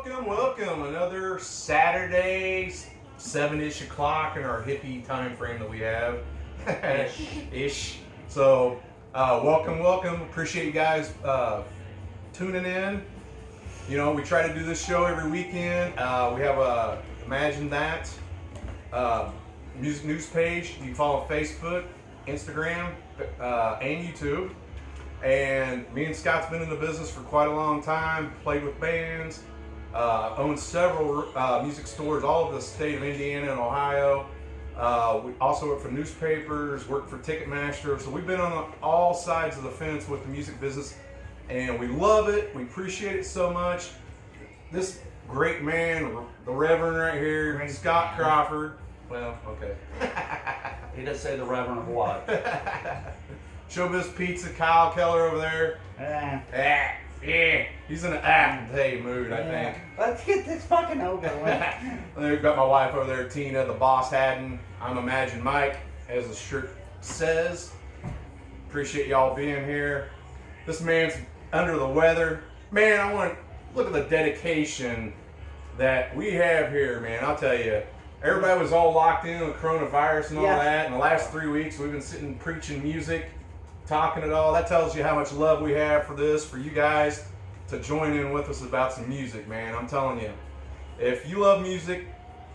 welcome. Another Saturday, 7-ish o'clock in our hippie time frame that we have. Ish. So, welcome. Appreciate you guys tuning in. You know, we try to do this show every weekend. We have a Imagine That music news page. You can follow Facebook, Instagram, and YouTube. And me and Scott's been in the business for quite a long time, played with bands, owned several music stores all over the state of Indiana and Ohio. We also work for newspapers, worked for Ticketmaster, so we've been on all sides of the fence with the music business, and we love it. We appreciate it so much. This great man, the Reverend right here, Scott Crawford. Well, okay. He does say the Reverend of what? Showbiz Pizza, Kyle Keller over there. Yeah. He's in an day mood, I think. Let's get this fucking over with. We've got my wife over there, Tina, the boss Haddon. I'm Imagine Mike, as the shirt says. Appreciate y'all being here. This man's under the weather. Man, I want to look at the dedication that we have here, man. I'll tell you. Everybody was all locked in with coronavirus and all that. In the last 3 weeks, we've been sitting preaching music, talking it all. That tells you how much love we have for this, for you guys to join in with us about some music, man. I'm telling you, if you love music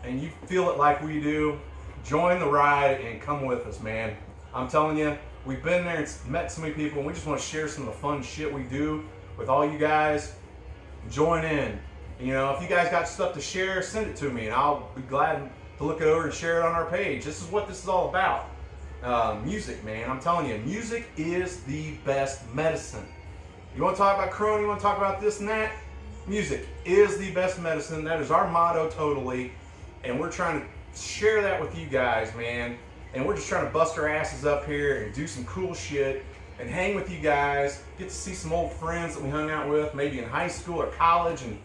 and you feel it like we do, join the ride and come with us, man. I'm telling you, we've been there and met so many people, and we just want to share some of the fun shit we do with all you guys. Join in. You know, if you guys got stuff to share, send it to me, and I'll be glad to look it over and share it on our page. This is what this is all about. Music, man. I'm telling you, music is the best medicine. You want to talk about Corona, you want to talk about this and that? Music is the best medicine. That is our motto totally. And we're trying to share that with you guys, man. And we're just trying to bust our asses up here and do some cool shit and hang with you guys. Get to see some old friends that we hung out with, maybe in high school or college, and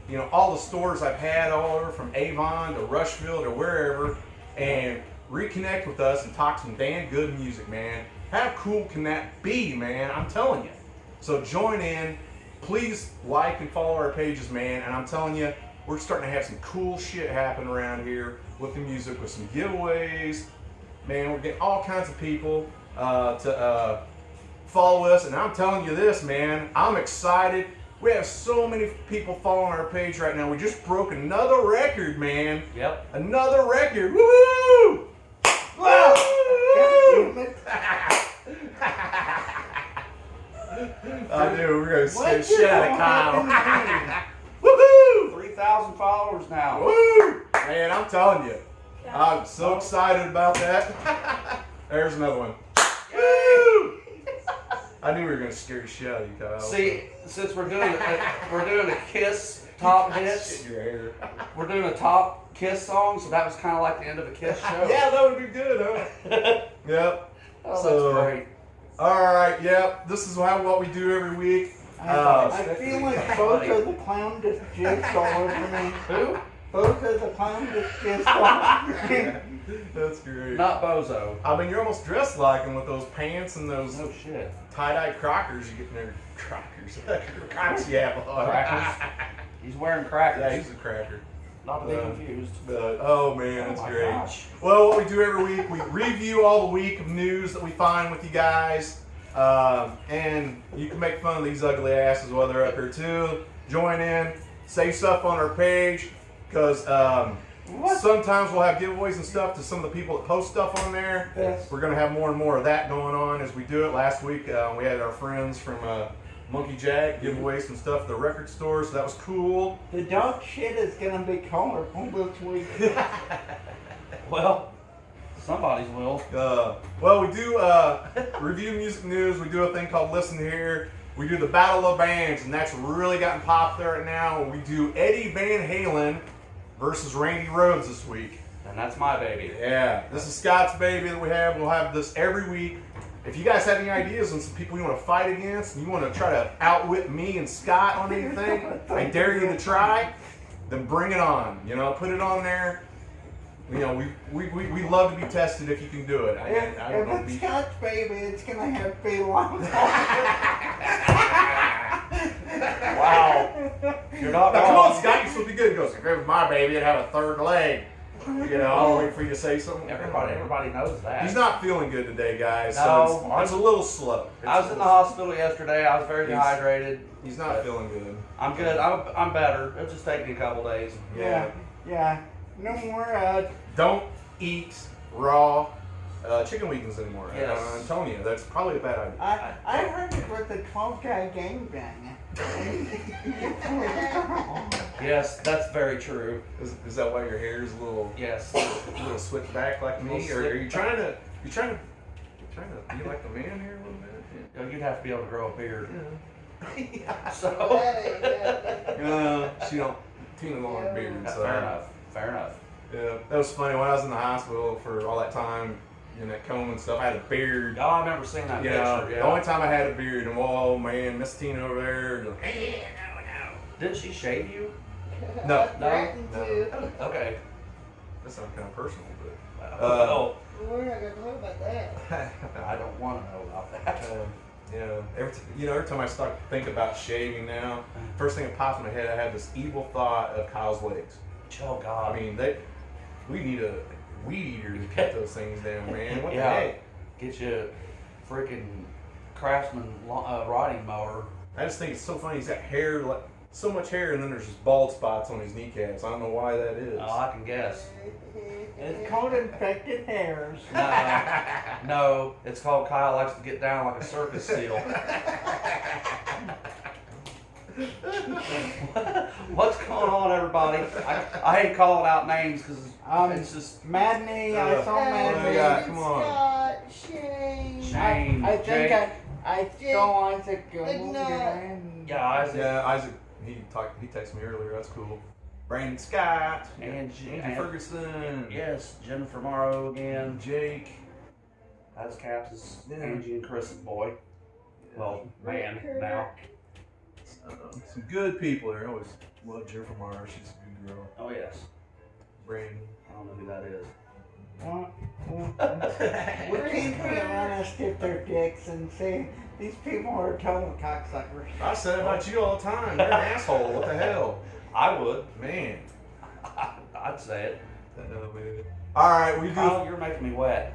you know, all the stores I've had all over from Avon to Rushville to wherever, and reconnect with us and talk some damn good music, man. How cool can that be, man? I'm telling you. So join in. Please like and follow our pages, man. And I'm telling you, we're starting to have some cool shit happen around here with the music, with some giveaways. Man, we're getting all kinds of people to follow us. And I'm telling you this, man, I'm excited. We have so many people following our page right now. We just broke another record, man. Yep. Another record. Woo! Wow! I knew we were going to scare shit out of Kyle. Woohoo! 3,000 followers now. Woo! Man, I'm telling you. I'm so excited about that. There's another one. Woo! I knew we were going to scare the shit out of you, Kyle. See, since we're doing a Kiss top hits, Your hair. we're doing a top Kiss song, so that was kind of like the end of a Kiss show. Yeah, that would be good, huh? Yep. Oh, So, that's great. All right, yep. This is what we do every week. I feel like Boco the Clown just jizzed all over me. Who? Boco the Clown just jizzed all over me. That's great. Not Bozo. I mean, you're almost dressed like him with those pants and those No shit. tie-dye Crockers you get in there. Crockers. Crocs you have on. Crackers. He's wearing crackers. Yeah, he's a cracker. Not to be confused. Oh man, that's my great. gosh. Well, what we do every week, we review all the week of news that we find with you guys, and you can make fun of these ugly asses while they're up here too. Join in, say stuff on our page, because sometimes we'll have giveaways and stuff to some of the people that post stuff on there. Yes. We're going to have more and more of that going on as we do it. Last week we had our friends from Monkey Jack give away some stuff at the record store, so that was cool. The dog shit is gonna be colorful this week. Well, somebody's will. Well, we do review music news. We do a thing called Listen Here. We do the Battle of Bands, and that's really gotten popular right now. We do Eddie Van Halen versus Randy Rhoads this week. And that's my baby. Yeah, this is Scott's baby that we have. We'll have this every week. If you guys have any ideas on some people you want to fight against, and you want to try to outwit me and Scott on anything, I dare you to try, then bring it on. You know, put it on there. You know, we love to be tested if you can do it. If it's Scott's baby, it's gonna have felines. Wow. You're not Now, wrong. come on, Scott, you're be good. He goes, if it was my baby, it'd have a third leg. You know, I'll wait for you to say something. Everybody knows that. He's not feeling good today, guys. No, So it's a little slow. I was in the hospital yesterday. I was very dehydrated. He's not feeling good. I'm good. I'm better. It'll just take me a couple days. Yeah. No more. Don't eat raw chicken wings anymore. Yes. I'm telling you, that's probably a bad idea. I heard it was a 12-guy gangbang. Yes, that's very true. Is that why your hair is a little slicked back like me, or are you trying to be like the man here a little bit? Yeah. You'd have to be able to grow a beard. Yeah. So. She don't. Tina don't want a beard. So. Fair enough. Yeah, that was funny when I was in the hospital for all that time. In that coma and stuff, I had a beard. Oh, I remember seeing that picture. Yeah. The only time I had a beard, and whoa, man, Miss Tina over there. No. Didn't she shave you? No. Okay. That sounds kind of personal, but. We're not gonna talk about that. I don't want to know about that. Every time I start to think about shaving now, first thing that pops in my head, I have this evil thought of Kyle's legs. Oh God. I mean, we need a weed eater to cut those things down, man. What the heck? Get you a freaking Craftsman riding mower. I just think it's so funny. He's got hair, like so much hair, and then there's just bald spots on his kneecaps. I don't know why that is. Oh, I can guess. It's called infected hairs. No, it's called Kyle likes to get down like a circus seal. What's going on, everybody? I hate calling out names because it's just Madney. I saw Madney. Come on. Scott, Shane. Shane. I think Jake. I saw Isaac go. Yeah, Isaac. Yeah, Isaac. He texted me earlier. That's cool. Brandon Scott. Angie Ferguson. Yes, Jennifer Morrow again. Jake. That's Caps' Angie and Chris's boy. Well, man now. Some good people there. I always love Jennifer Morrow. She's a good girl. Oh yes. Brandon. I don't know who that is. We can't be honest if they're dicks and say these people are total cocksuckers. I said about you all the time. You're an asshole. What the hell? I would. Man. I'd say it. All right, we do. Kyle, you're making me wet.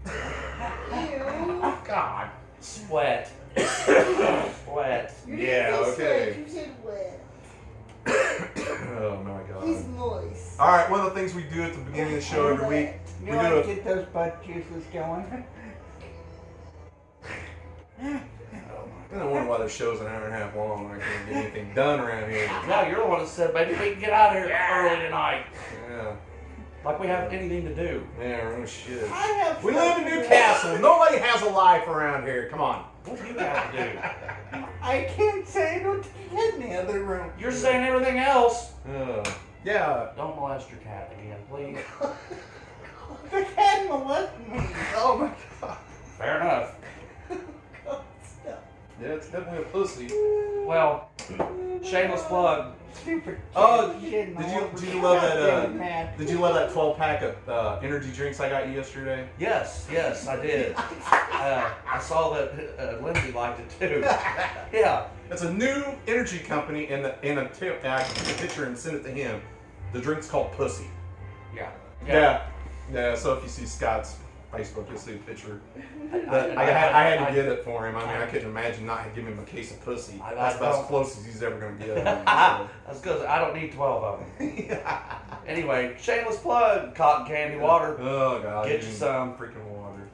Ew. God. Sweat. Sweat. You Yeah, didn't say okay. sweat, you said wet. Oh my God. He's moist. All right, one of the things we do at the beginning of the show every week, You we want do to get those butt juices going? I don't wonder why the show's an hour and a half long. I can't get anything done around here. No, you're the one that said, baby, we can get out of here early tonight. Yeah. Like we have anything to do. Yeah, no shit. I have. We live in Newcastle. Nobody has a life around here. Come on. What do you have to do? I can't say no to get in the other room. You're saying everything else. Yeah. Don't molest your cat again, please. The cat molested me. Oh my God. Fair enough. Yeah, it's definitely a pussy. Well, shameless plug. Stupid. Oh, shit did all you over did me. you love God damn that? mad. Did you love that 12-pack of energy drinks I got you yesterday? Yes, I did. I saw that Lindsay liked it too. Yeah. It's a new energy company, and I can take a picture and send it to him. The drink's called Pussy. Yeah. So if you see Scott's Facebook, you'll see a picture. I I had to get it for him. I mean, I couldn't imagine not giving him a case of pussy. That's about as close as he's ever going to get. That's because I don't need 12 of them. Anyway, shameless plug. Cotton candy water. Oh God! Get you some. Freaking water.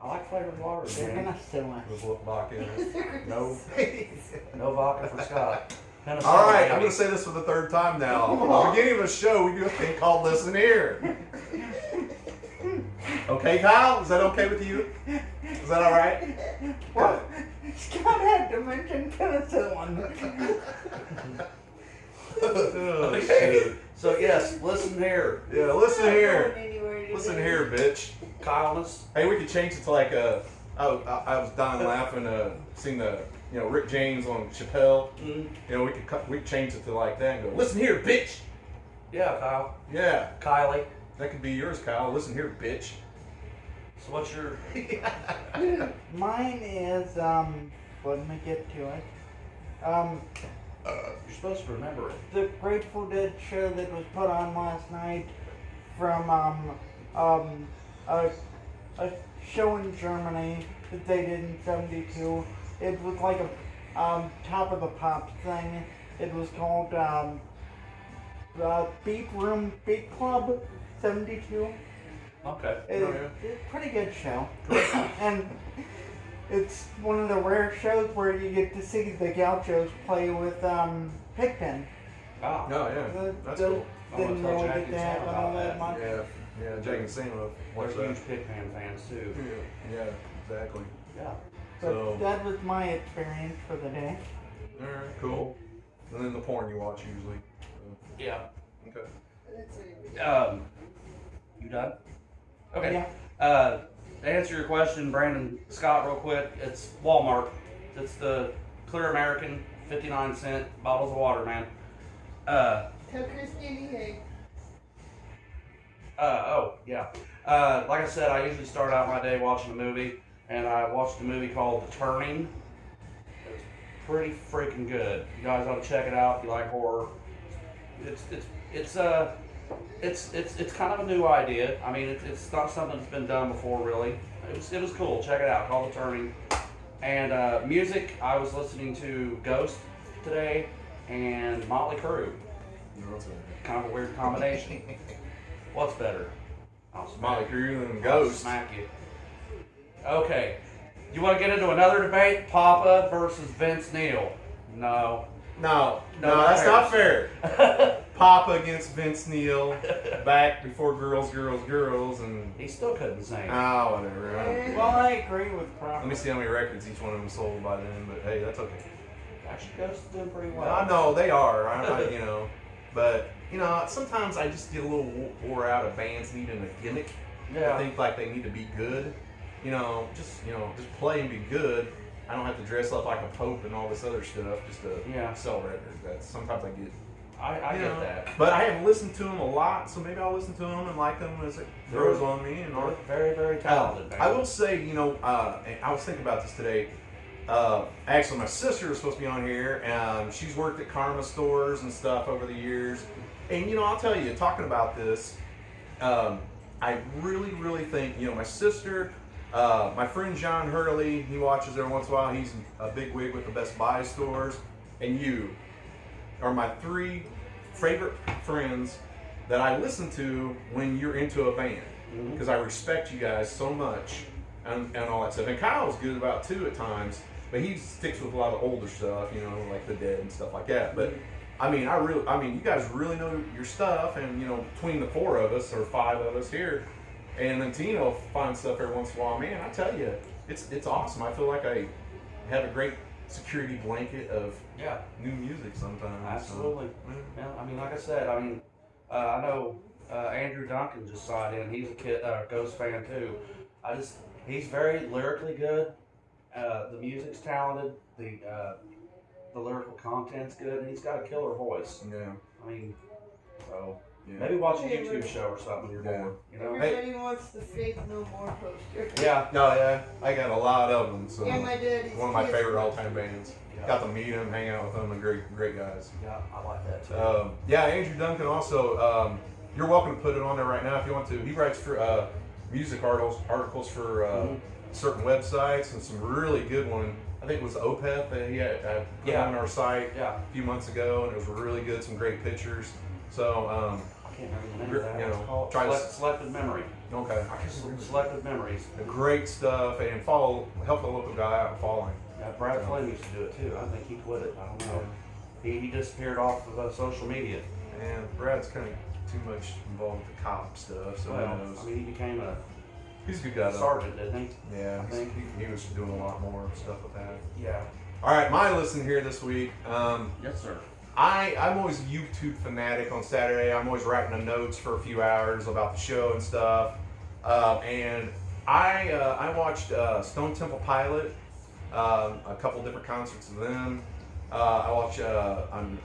I like flavored water. They're Man. gonna sue us. With vodka in it. No vodka for Scott. All right, I'm going to say this for the third time now. At the beginning of the show, we do a thing called Listen Here. Okay, Kyle? Is that okay with you? Is that all right? Well, Scott had to mention penicillin. Oh, shit. So yes, listen here. Yeah, listen here. Anywhere Listen today. here, bitch. Kyleness. Hey, we could change it to like I was dying laughing seeing the Rick James on Chappelle. Mm. We could change it to like that and go, listen here, bitch. Yeah, Kyle. Yeah, Kylie. that could be yours, Kyle. Listen here, bitch. So what's your... Mine is let me get to it. You're supposed to remember it. The Grateful Dead show that was put on last night from a show in Germany that they did in '72. It was like a Top of the Pops thing. It was called Beat Room Beat Club '72. Okay. It's a pretty good show. And it's one of the rare shows where you get to see the gauchos play with Pigpen. Ah. Oh, yeah. That's cool. Didn't tell really Jack get and to Sam happen about all that that. much. Yeah, Jake and Sam We're watch that. huge Pigman fans too. Yeah, exactly. Yeah. But So, that was my experience for the day. alright, cool. And then the porn you watch usually. Yeah. Okay. That's it. You done? Okay. Yeah. To answer your question, Brandon Scott, real quick, it's Walmart. It's the Clear American 59-cent bottles of water, man. Tell Christine hey. Oh, yeah. Like I said, I usually start out my day watching a movie, and I watched a movie called The Turning. It's pretty freaking good. You guys ought to check it out if you like horror. It's kind of a new idea. I mean, it's not something that's been done before, really. It was cool. Check it out. Called The Turning. And music, I was listening to Ghost today and Motley Crue. Kind of a weird combination. What's better? I'll smack Molly you. Crew and I'll Ghost. smack you. Okay. You want to get into another debate? Papa versus Vince Neil. No. No, No, that's not fair. fair. Papa against Vince Neil, back before Girls, and He still couldn't sing. whatever. Well, I agree with Crawford. Let me see how many records each one of them sold by then, but hey, that's okay. Actually, Ghost is doing pretty well. I know they are, but sometimes I just get a little wore out of bands needing a gimmick. I Yeah. think like they need to be good. Just play and be good. I don't have to dress up like a pope and all this other stuff just to sell records. That's sometimes I get. I get that. But I haven't listened to them a lot, so maybe I'll listen to them and like them as it grows on me. And all. Very, very talented. Man. I will say, I was thinking about this today. Actually, my sister was supposed to be on here, and she's worked at Karma stores and stuff over the years. And I'll tell you, talking about this, I really, really think, my sister, my friend John Hurley, he watches every once in a while. He's a big wig with the Best Buy stores, and you are my three favorite friends that I listen to when you're into a band, because I respect you guys so much and all that stuff. And Kyle's good about too at times, but he sticks with a lot of older stuff, like the Dead and stuff like that. But you guys really know your stuff, and between the four of us or five of us here, and then Tino finds stuff every once in a while. Man, I tell you, it's awesome. I feel like I have a great security blanket of new music sometimes. Absolutely. So, Yeah, like I said, I know Andrew Duncan just signed in. He's a Ghost fan too. He's very lyrically good. The music's talented. The lyrical content's good, and he's got a killer voice. yeah. So Yeah. maybe watch a YouTube show or something. You're Yeah. bored. Everybody wants the Faith No More poster. Yeah. No, yeah, I got a lot of them. So Yeah, my daddy's one of my kids- favorite all-time bands. Yeah. Got to meet them, hang out with them, and great guys. Yeah, I like that too. Yeah, Andrew Duncan also. You're welcome to put it on there right now if you want to. He writes for music articles for certain websites, and some really good one. I think it was Opeth that he had put on our site Yeah. a few months ago, and it was really good. Some great pictures. So I can't remember the name of that. you know, It's called try to- Selective Memory. okay, Selective Memories. great stuff, and help the local guy out and follow him. Yeah, Brad Flynn used to do it too. I think he quit it. I don't know. He disappeared off of social media. And Brad's kind of too much involved with the cop stuff, so Well, who knows. he became a He's a good guy though. sergeant, didn't he? Yeah, I think. he was doing a lot more stuff with that. Yeah. All right, my listen here this week. Yes, sir. I'm always a YouTube fanatic on Saturday. I'm always writing the notes for a few hours about the show and stuff. And I watched Stone Temple Pilot, a couple different concerts of them. I watched an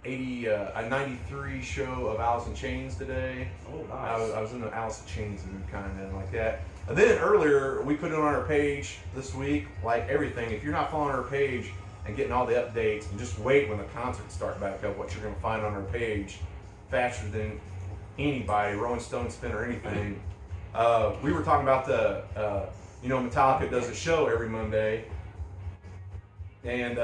93 show of Alice in Chains today. Oh, I nice. was in the Alice in Chains mood kind of like that. And then earlier we put it on our page this week, like everything. If you're not following our page and getting all the updates, and just wait when the concerts start back up, what you're going to find on our page faster than anybody, Rolling Stone Spin or anything. We were talking about Metallica does a show every Monday, and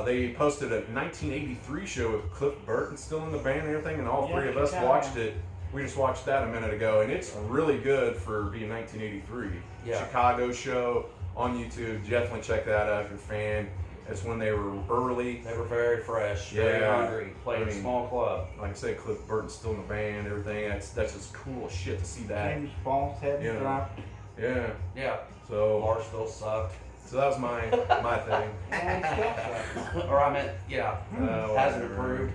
they posted a 1983 show with Cliff Burton still in the band and everything, and all three of us watched it. We just watched that a minute ago, and it's really good for being 1983. Yeah. Chicago show on YouTube. Definitely check that out if you're a fan. It's when they were early. They were very fresh, very hungry, played in a small club. Like I said, Cliff Burton's still in the band, everything. That's just cool as shit to see that. James Ball's head dropped. Yeah. Yeah. So Larsville sucked. So that was my thing. And still sucks. Or I meant, hasn't improved.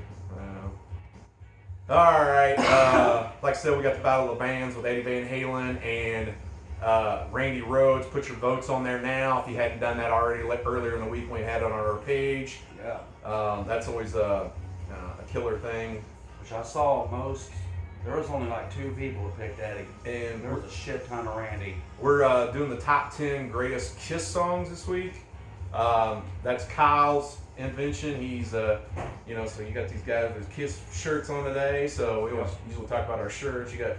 All right. Like I said, we got the Battle of the Bands with Eddie Van Halen and Randy Rhoads. Put your votes on there now if you hadn't done that already earlier in the week when we had it on our page. Yeah. That's always a killer thing. Which I saw most. There was only like 2 people who picked Eddie. And There was a shit ton of Randy. we're doing the top 10 greatest Kiss songs this week. That's Kyle's invention. He's, so you got these guys with Kiss shirts on today. So we always usually talk about our shirts. You got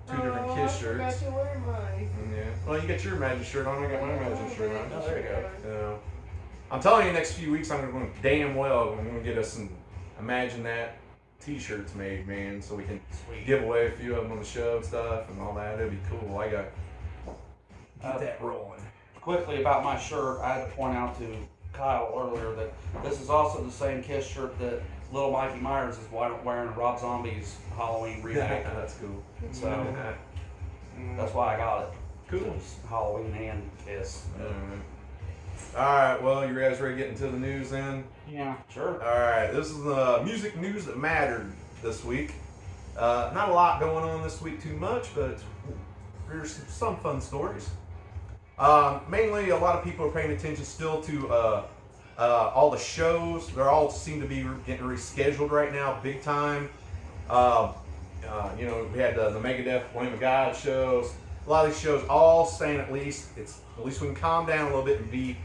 2 different Kiss I shirts. forgot to wear mine. Yeah. Well, you got your Imagine shirt on. I got my Imagine shirt on. Oh, there you go. So, I'm telling you, next few weeks I'm going to damn well. I'm going to get us some Imagine That T-shirts made, man, so we can Sweet. give away a few of them on the show and stuff and all that. It'd be cool. I got get that rolling. Quickly about my shirt, I had to point out to Kyle earlier that this is also the same Kiss shirt that Little Mikey Myers is wearing in Rob Zombie's Halloween remake. That's cool. So that's why I got it. Cool. It's Halloween and Kiss. All right. Well, you guys ready to get into the news then? Yeah. Sure. All right. This is the music news that mattered this week. Not a lot going on this week too much, but there's some fun stories. Mainly, a lot of people are paying attention still to all the shows. They're all seem to be getting rescheduled right now, big time. We had the Megadeth, Lamb of God shows. A lot of these shows all saying at least we can calm down a little bit and be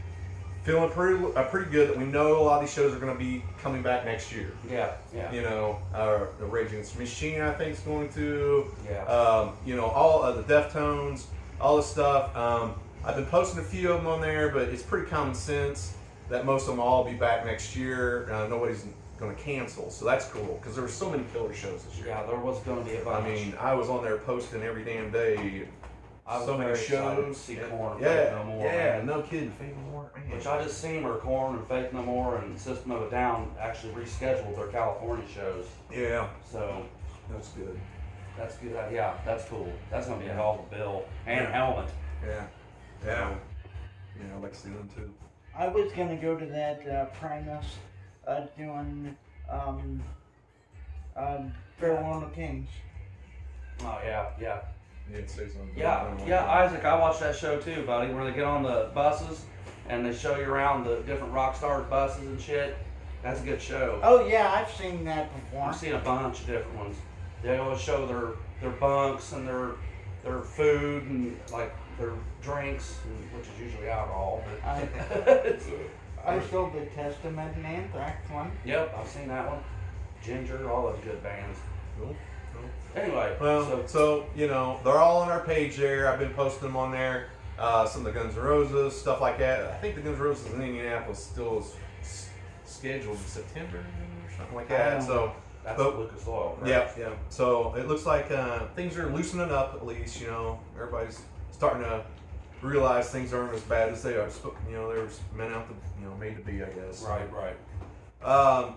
feeling pretty good that we know a lot of these shows are going to be coming back next year. Yeah. The Rage Against the Machine, I think, is going to. Yeah. All of the Deftones, all this stuff. I've been posting a few of them on there, but it's pretty common sense that most of them will all be back next year. Nobody's going to cancel, so that's cool because there were so many killer shows this year. Yeah, there was going to be a bunch. I mean, I was on there posting every damn day. I was so many very excited shows. to see Korn and Yeah, Faith No More. yeah, Man. no kidding, Faith No More. Man. Which I just seen where Korn and Faith No More and System of a Down actually rescheduled their California shows. Yeah, So that's good. that's good. Yeah, that's cool. That's going to be a hell of a bill. And helmet. Yeah, yeah. I'd like to see them too. I was gonna go to that Primus doing Farewell to Kings. Oh, yeah. You'd say something. Yeah, Isaac, I watched that show too, buddy, where they get on the buses and they show you around the different rock stars' buses and shit. That's a good show. Oh yeah, I've seen that before. I've seen a bunch of different ones. They always show their bunks and their food and like their drinks, which is usually alcohol. But I saw the Testament and Anthrax one. Yep, I've seen that one. Ginger, all those good bands. Cool. Anyway, Well, so they're all on our page there. I've been posting them on there. Some of the Guns N' Roses, stuff like that. I think the Guns N' Roses in Indianapolis still is scheduled in September or something like that. So that's Lucas Oil. Right? yeah. So it looks like things are loosening up at least. Everybody's starting to realize things aren't as bad as they are. They were meant out to, made to be, I guess. Right.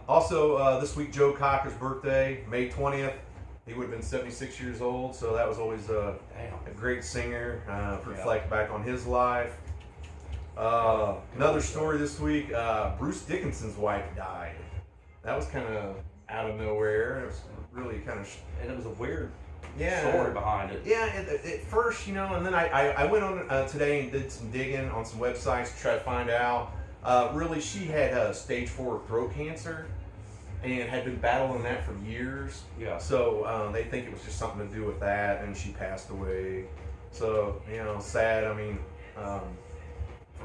Also, this week Joe Cocker's birthday, May 20th. He would have been 76 years old, so that was always a great singer. Reflect back on his life. Another story this week, Bruce Dickinson's wife died. That was kind of out of nowhere. It was really kind of... And it was a weird Yeah. story behind it. Yeah, at first, and then I went on today and did some digging on some websites to try to find out. Really, she had stage 4 throat cancer and had been battling that for years. Yeah. So they think it was just something to do with that, and she passed away. So, sad. I mean,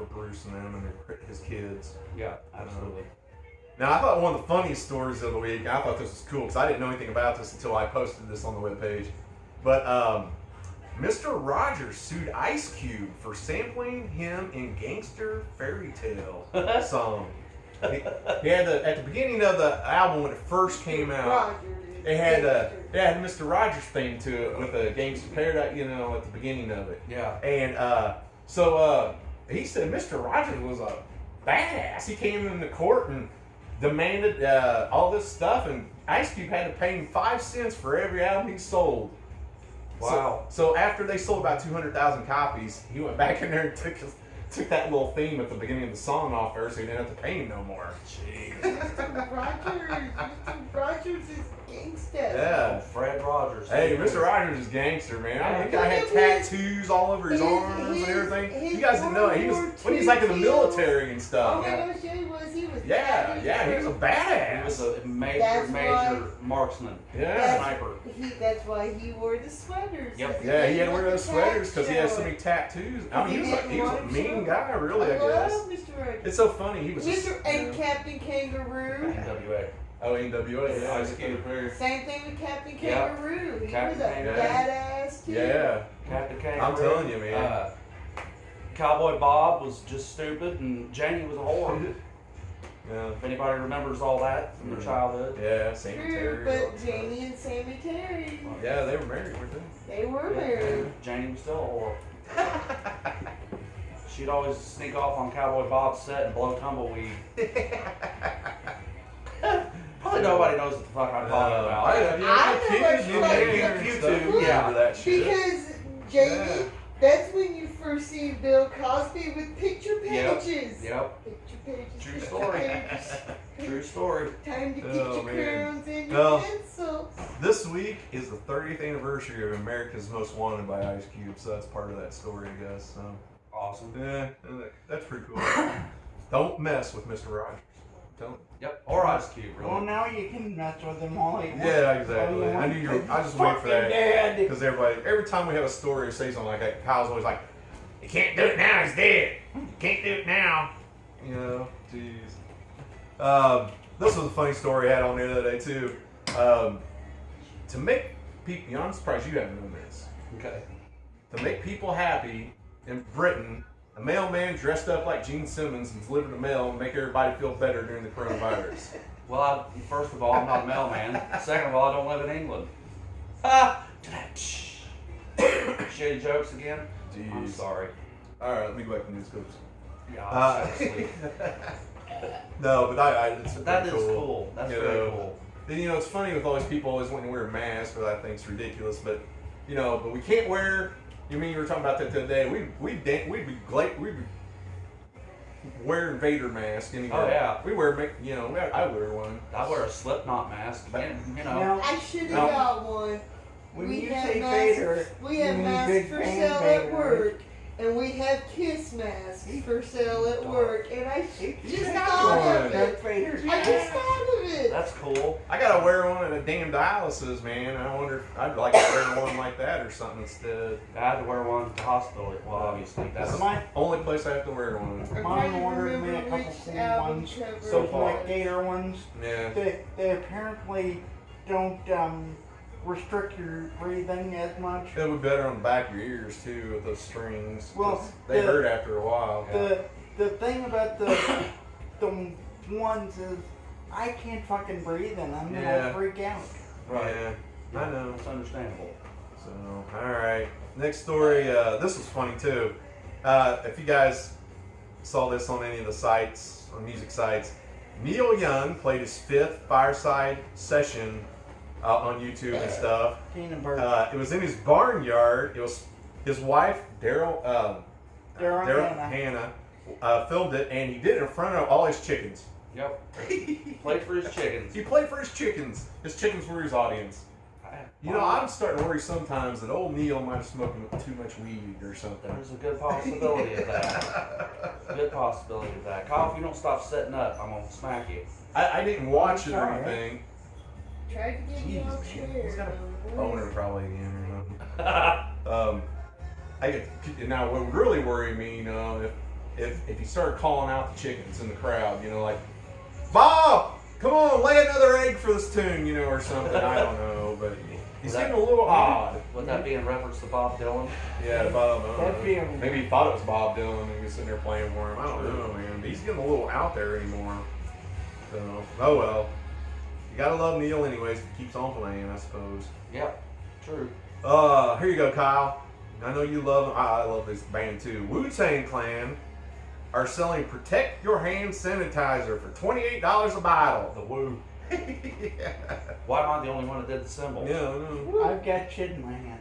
for Bruce and them and his kids. Yeah, absolutely. Now, I thought one of the funniest stories of the week, I thought this was cool because I didn't know anything about this until I posted this on the webpage. But Mr. Rogers sued Ice Cube for sampling him in Gangster Fairy Tale song. He had at the beginning of the album when it first came out, it had Mr. Rogers theme to it with a Gangster Paradise, you know, at the beginning of it. Yeah. And so he said Mr. Rogers was a badass. He came into court and demanded all this stuff, and Ice Cube had to pay him 5 cents for every album he sold. Wow. So after they sold about 200,000 copies, he went back in there and took that little theme at the beginning of the song off there, so he didn't have to pay him no more. Jeez. Mr. Rogers is gangsta. Yeah. Fred Rogers. Hey, Mr. Rogers is gangster, man. I mean, the guy had tattoos all over his arms and everything. You guys didn't know it. He was like in the military and Oh stuff. my gosh, yeah, he was. Yeah, he was a badass. He was a major That's marksman. Yeah. Sniper. That's why he wore the sweaters. Yep. Yeah, he had to wear those sweaters because he has so many tattoos. I mean, he was a mean guy, really, I guess. love Mr. Rogers. It's so funny. He was just, And Captain Kangaroo. NWA. oh, NWA. Yeah, Ice Cube. Same thing with Captain Yeah. Kangaroo. He Captain was a Kangaroo. badass too. Yeah. Captain Kangaroo. I'm telling you, man. Cowboy Bob was just stupid, and Janie was a whore. Yeah. If anybody remembers all that from their childhood. Yeah, Sammy True, Terry. but Janie and Sammy Terry, Yeah, they were married, weren't they? they were married. Janie was still a whore. She'd always sneak off on Cowboy Bob's set and blow tumbleweed. Probably nobody knows what the fuck I'm talking about. I know what you're talking You stuff. two, yeah. That shit. Because Jamie, Yeah. that's when you first see Bill Cosby with picture Yep. pages. Yep. Picture pages. True picture story. pages. True story. Time to get Oh, your man. crowns and your Well, pencils. This week is the 30th anniversary of America's Most Wanted by Ice Cube, so that's part of that story, I guess. So, Awesome. yeah, that's pretty cool. Don't mess with Mr. Rogers. Don't. Yep. Or Ice Cube, Well, really. now you can mess with him all you want. Yeah, exactly. All you I want. knew you were, I just wait for Fucking that. dead. Because every time we have a story or say something like that, Kyle's always like, "You can't do it now, he's dead. You can't do it now." You know, jeez. This was a funny story I had on the other day, too. To make people, I'm surprised you haven't known this. Okay. To make people happy in Britain, a mailman dressed up like Gene Simmons and delivered the mail and make everybody feel better during the coronavirus. Well, first of all, I'm not a mailman. Second of all, I don't live in England. Ah! Shitty jokes again? Jeez. I'm sorry. All right, let me go back to news clips. Yeah, seriously. No, but it's But that is pretty cool. That's You very know, cool. You know, it's funny with all these people always wanting to wear a mask, but I think it's ridiculous. But you know, but we can't wear. You mean you were talking about that the other day? We'd be wearing Vader mask anyway. Oh, yeah. We wear, you know, I wear one. I wear a Slipknot mask. You know. Now, I should have No. got one. when We you have say masks- Vader, We you have mean masks Big for Bang sale Vader, at work, and we have Kiss masks for sale at work, and I just thought of it. Darth Vader's I just thought of it. That's cool. I gotta wear one at a damn dialysis, man. I wonder if I'd like to wear one like that or something instead. I had to wear one at the hospital. Well, obviously. That's My, Only place I have to wear one. I'm Mine trying to ordered me a remember couple which cool album ones. cover So it far. like was. Gator ones. Yeah. They apparently don't restrict your breathing as much. It would be better on the back of your ears too with those strings. 'Cause Well, they the- hurt after a while. The thing about the ones is I can't fucking breathe and I'm Yeah. gonna freak out. right. Yeah, I know. That's understandable. So, all right. Next story. This was funny too. If you guys saw this on any of the sites, on music sites, Neil Young played his 5th fireside session on YouTube and stuff. Teen and Bird. It was in his barnyard. It was his wife, Daryl Daryl Hannah, filmed it, and he did it in front of all his chickens. Yep. Played for his chickens. He played for his chickens. His chickens were his audience. You know, I'm starting to worry sometimes that old Neil might have smoked too much weed or something. There's a good possibility of that. Good possibility of that. Kyle, if you don't stop setting up, I'm gonna smack you. I didn't watch it or Sorry. anything. Tried to get me Jeez, off man. chair. He's got a boner probably again or something. Now what would really worry me, you know, if he started calling out the chickens in the crowd, you know, like, Bob, come on, lay another egg for this tune, you know, or something. I don't know, but he's getting a little odd. Would that be in reference to Bob Dylan? Yeah, Bob. That'd be Maybe he thought it was Bob Dylan and he was sitting there playing for him. I don't know, man. But he's getting a little out there anymore. So, oh well. You gotta love Neil anyways if he keeps on playing, I suppose. Yep, true. Here you go, Kyle. I know you love. I love this band too. Wu-Tang Clan are selling Protect Your Hand sanitizer for $28 a bottle. The Woo. Yeah. Why am I the only one that did the symbol? Yeah, I know. I've got shit in my hand.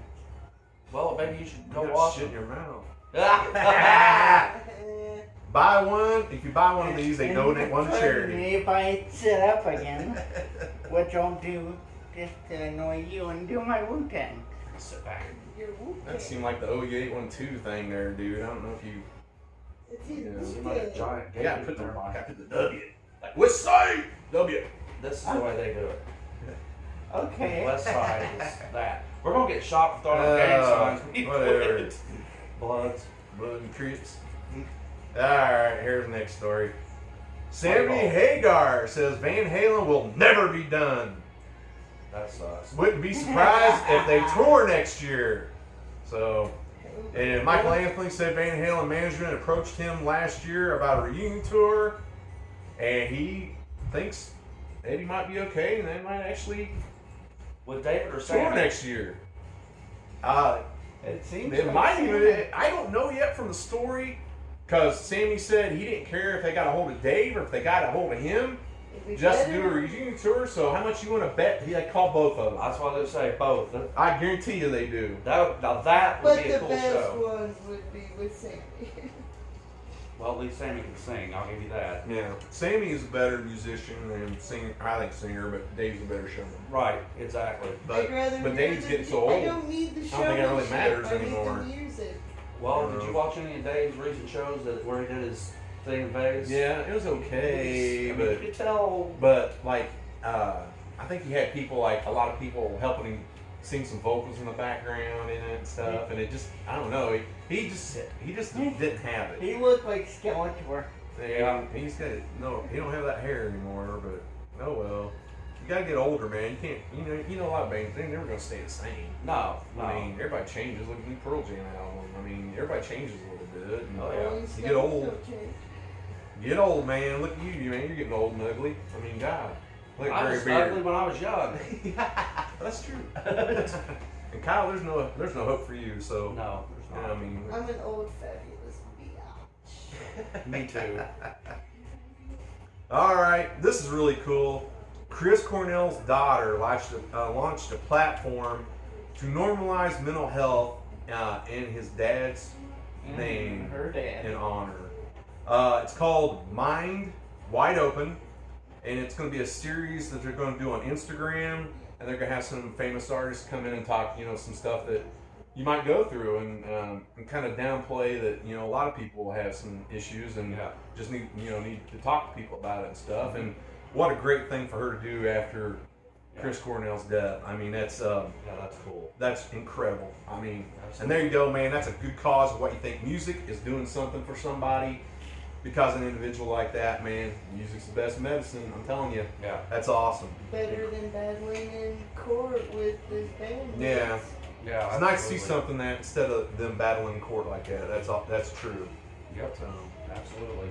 Well, maybe you should go You got wash shit in it. your mouth. Yeah. Buy one. If you buy one of these, they And donate one to pardon charity. me if I sit up again, which I'll do just to annoy you and do my Wu-Tang. Sit back. You're That seemed like the OU812 thing there, dude. I don't know if you. It's Yeah. in Seemed like a giant Yeah, gate put the there. gotta put the W. Like West Side W. This is the way they do it. Okay. West side is that. We're gonna get shot for throwing up gang signs. We whatever. quit. Bloods. Blood and Crips. Alright, here's the next story. Sammy Fireball. Hagar says Van Halen will never be done. That sucks. Wouldn't be surprised if they tour next year. So, and Michael Anthony said Van Halen management approached him last year about a reunion tour, and he thinks Eddie might be okay, and they might actually With David or tour Sam? next year. It seems It like might even. Santa- I don't know yet from the story, because Sammy said he didn't care if they got a hold of Dave or if they got a hold of him just to do a reunion tour. So how much you want to bet he had called both of them? That's why they say both. I guarantee you they do. Now that would But be a the cool best show. ones would be with Sammy. Well, at least Sammy can sing. I'll give you that. Yeah, Sammy is a better musician and singer. I think singer, but Dave's a better showman. Right. Exactly. But I'd rather but hear Dave's the- getting so old. I don't need the I don't think it really showmanship, matters I need anymore. the music. Well, did you watch any of Dave's recent shows where he did his thing in Vegas? Yeah, it was okay, I mean, you but could tell. like I think he had people like a lot of people helping him sing some vocals in the background in it and stuff, and it just I don't know. He just didn't have it. He looked like Skeletor. Yeah, he's got no. He don't have that hair anymore. But oh well. You gotta get older, man. You can't. You know a lot of bands. They're never gonna stay the same. No. I mean, everybody changes. Look at the new Pearl Jam album. I mean, everybody changes a little bit. And Oh, yeah. Always You get old. gotta change. Get old, man. Look at you, man. You're getting old and ugly. I mean, God. Look at I Barry was Beard. ugly when I was young. That's true. And Kyle, there's no hope for you. So No, you there's know, not. I mean, I'm an old fabulous biatch. Me too. all right. This is really cool. Chris Cornell's daughter launched a platform to normalize mental health in his dad's name Her dad. in honor. It's called Mind Wide Open, and it's going to be a series that they're going to do on Instagram, and they're going to have some famous artists come in and talk, some stuff that you might go through and kind of downplay that, a lot of people have some issues and Yeah. just need to talk to people about it and stuff. And what a great thing for her to do after Chris Cornell's death. I mean, that's That's cool. that's incredible. I mean, Absolutely. and there you go, man. That's a good cause of what you think music is doing something for somebody. Because an individual like that, man, music's the best medicine. I'm telling you, Yeah. that's awesome. Better than battling in court with this band. Yeah. Yeah. It's nice to see absolutely. something that instead of them battling in court like that. That's true. Yep. So, Absolutely.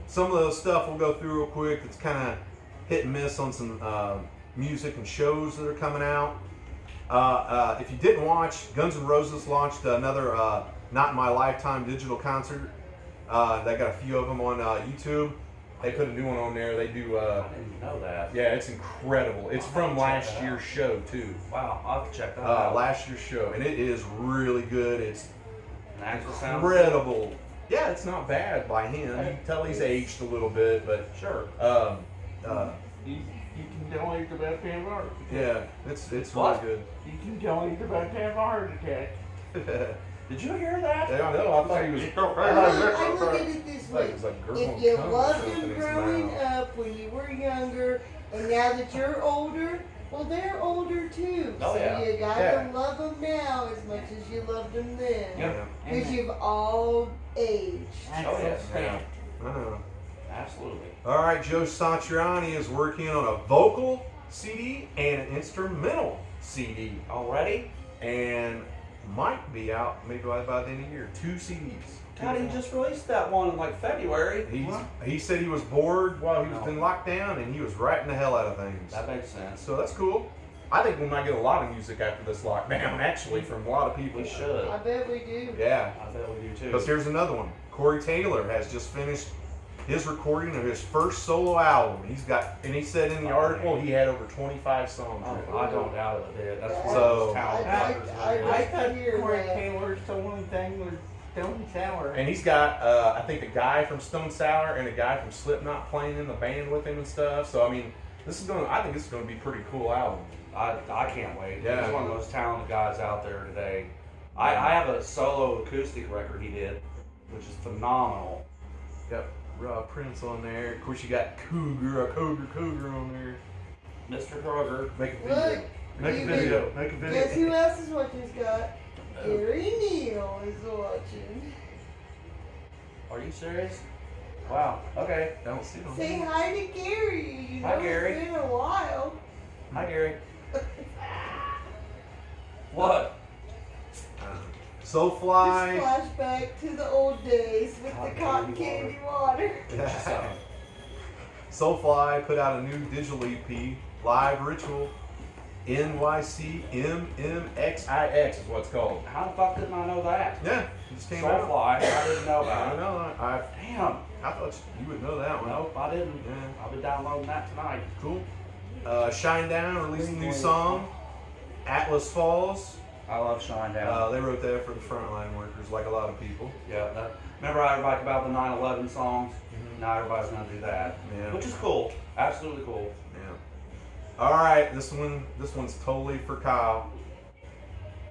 some of the stuff we'll go through real quick. It's kind of hit and miss on some music and shows that are coming out. If you didn't watch, Guns N' Roses launched another Not in My Lifetime digital concert. They got a few of them on YouTube. They put a new one on there. They do. I didn't know that. Yeah, it's incredible. It's I'll from have to check last that year's out. show too. Wow. I'll have to check that out. Last year's show, and it is really good. It's An actual sound. incredible. Yeah, it's not bad by him. You can tell he's aged a little bit, but Sure. You can tell he's about to have a heart attack. yeah, it's really What? good. You can tell he's about to have a heart attack. Did you hear that? Yeah, I know. I thought he was. I look at it this Like way. it was like If you gurgling cum or loved something him in his growing mouth. up when you were younger, and now that you're older, Well, they're older too. Oh, so yeah. you gotta Yeah. love them now as much as you loved them then. Yeah. Because you've all aged. Oh, yes. Stamp. I know. Absolutely. All right, Joe Satriani is working on a vocal CD and an instrumental CD, Already? and might be out maybe by the end of the year. 2 CDs. God, he just released that one in like February. He said he was bored while he was in lockdown, and he was writing the hell out of things. That makes sense. So that's cool. I think we might get a lot of music after this lockdown, actually, from a lot of people. We should. I bet we do. Yeah. I bet we do too. Because here's another one. Corey Taylor has just finished his recording of his first solo album. And he said in the article he had over 25 songs. Oh, I don't doubt it, dude. That's one So- of those talented writers. I thought hear Corey that. Taylor's only thing was Stone Sour. And he's got, I think, a guy from Stone Sour and a guy from Slipknot playing in the band with him and stuff. So I mean, I think this is going to be a pretty cool album. I can't wait. Yeah. He's one of the most talented guys out there today. I have a solo acoustic record he did, which is phenomenal. Got Rob Prince on there. Of course, you got Cougar on there. Mr. Kroger. Make a video. Look, Make a you video. Make a Guess video. who else is watching, Scott? Gary Neal is watching. Are you serious? Wow. Okay. I don't see him. Say hi to Gary. You know Hi, Gary. It's been a while. Hi, Gary. What? Soulfly. Just flashback to the old days with Cotton the cotton candy candy water. Soulfly put out a new digital EP, Live Ritual, NYCMMXIX is what it's called. How the fuck didn't I know that? Yeah, it just came out. Soulfly. I didn't know I about it. know. Damn. I thought you would know that one. Nope, I didn't. Yeah. I'll be downloading that tonight. Cool. Shine Down released a new song, Atlas Falls. I love Shine Down. They wrote that for the frontline workers, like a lot of people. Yeah, remember I like about the 9/11 songs? Now everybody's gonna do that, Yeah. which is cool, absolutely cool. Yeah. All right, this one's totally for Kyle.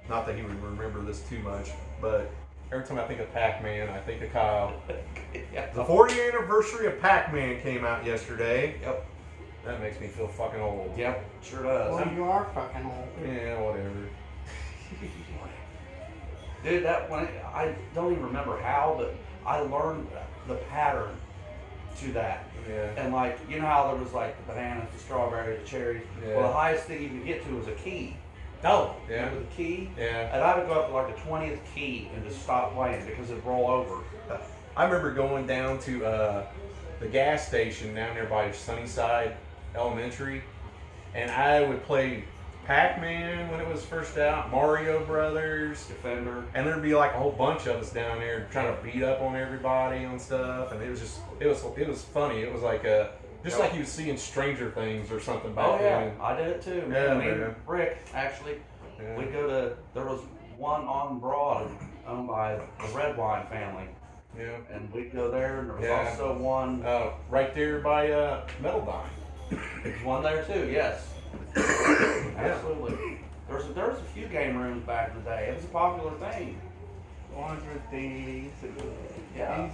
Not that he would remember this too much, but every time I think of Pac-Man, I think of Kyle. Yeah. The 40th anniversary of Pac-Man came out yesterday. Yep. That makes me feel fucking old. Yep. Sure does. Well, you are fucking old. Yeah, whatever. Dude, that one I don't even remember how, but I learned the pattern to that. Yeah. And like, you know how there was like the bananas, the strawberries, the cherries. Yeah. Well, the highest thing you could get to was a key. Oh, yeah. Remember the key? Yeah. And I would go up to like the 20th key and just stop playing because it'd roll over. I remember going down to the gas station down there by Sunnyside Elementary, and I would play Pac-Man when it was first out, Mario Brothers, Defender. and there'd be like a whole bunch of us down there trying to beat up on everybody and stuff, and it was funny. It was like just like you would see in Stranger Things or something back Oh yeah, then. I did it too. Yeah, Me and man. Rick actually. Yeah. We'd go to, there was one on Broad owned by the Red Wine family, Yeah. and we'd go there, and there was Yeah. also one, Right there by Metal Dime. there's one there too, yes. Absolutely. There was a few game rooms back in the day. It was a popular thing. Ones with the Yeah.